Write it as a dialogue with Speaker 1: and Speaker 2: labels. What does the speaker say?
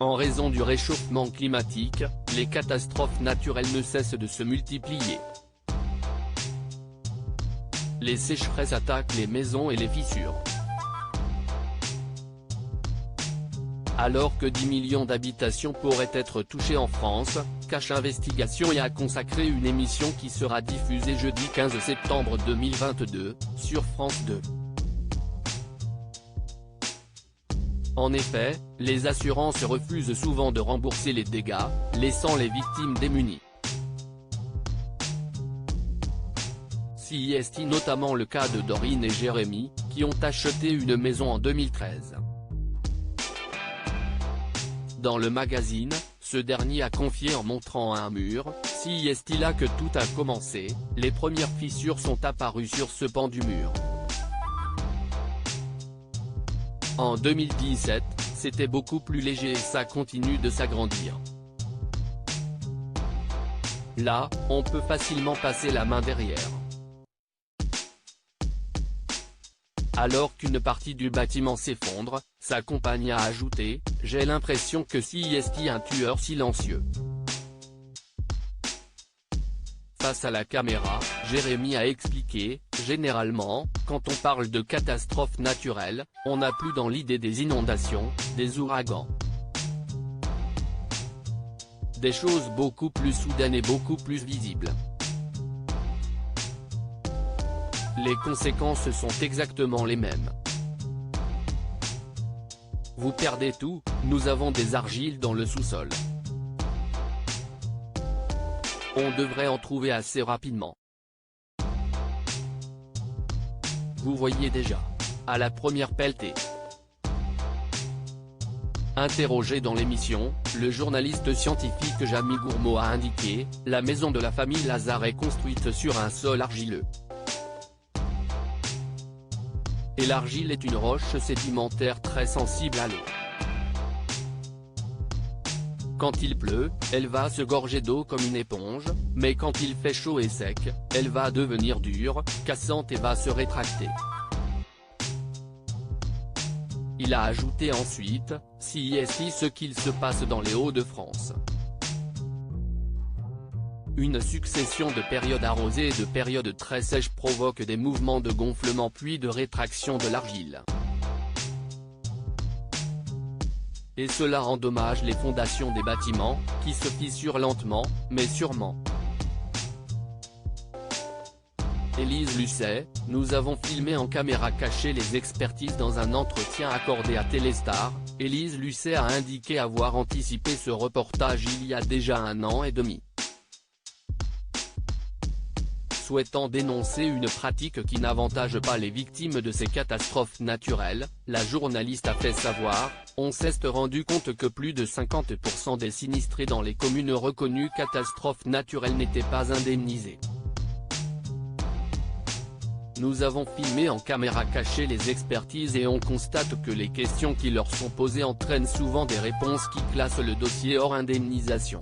Speaker 1: En raison du réchauffement climatique, les catastrophes naturelles ne cessent de se multiplier. Les sécheresses attaquent les maisons et les fissures. Alors que 10 millions d'habitations pourraient être touchées en France, Cache Investigation y a consacré une émission qui sera diffusée jeudi 15 septembre 2022, sur France 2. En effet, les assurances refusent souvent de rembourser les dégâts, laissant les victimes démunies. C'est notamment le cas de Dorine et Jérémy, qui ont acheté une maison en 2013. Dans le magazine, ce dernier a confié en montrant un mur, c'est là que tout a commencé, les premières fissures sont apparues sur ce pan du mur. En 2017, c'était beaucoup plus léger et ça continue de s'agrandir. Là, on peut facilement passer la main derrière. Alors qu'une partie du bâtiment s'effondre, sa compagne a ajouté « J'ai l'impression que c'est un tueur silencieux ». Face à la caméra, Jérémy a expliqué « Généralement, quand on parle de catastrophes naturelles, on n'a plus dans l'idée des inondations, des ouragans. Des choses beaucoup plus soudaines et beaucoup plus visibles. Les conséquences sont exactement les mêmes. Vous perdez tout, nous avons des argiles dans le sous-sol. On devrait en trouver assez rapidement. Vous voyez déjà. À la première pelletée. » Interrogé dans l'émission, le journaliste scientifique Jamie Gourmaud a indiqué « La maison de la famille Lazare est construite sur un sol argileux. Et l'argile est une roche sédimentaire très sensible à l'eau. Quand il pleut, elle va se gorger d'eau comme une éponge, mais quand il fait chaud et sec, elle va devenir dure, cassante et va se rétracter. » Il a ajouté ensuite, « C'est ce qu'il se passe dans les Hauts-de-France. Une succession de périodes arrosées et de périodes très sèches provoque des mouvements de gonflement puis de rétraction de l'argile. Et cela endommage les fondations des bâtiments, qui se fissurent lentement, mais sûrement. » Élise Lucet, nous avons filmé en caméra cachée les expertises dans un entretien accordé à Téléstar. Élise Lucet a indiqué avoir anticipé ce reportage il y a déjà 1 an et demi. Souhaitant dénoncer une pratique qui n'avantage pas les victimes de ces catastrophes naturelles, la journaliste a fait savoir, on s'est rendu compte que plus de 50% des sinistrés dans les communes reconnues catastrophes naturelles n'étaient pas indemnisés. Nous avons filmé en caméra cachée les expertises et on constate que les questions qui leur sont posées entraînent souvent des réponses qui classent le dossier hors indemnisation.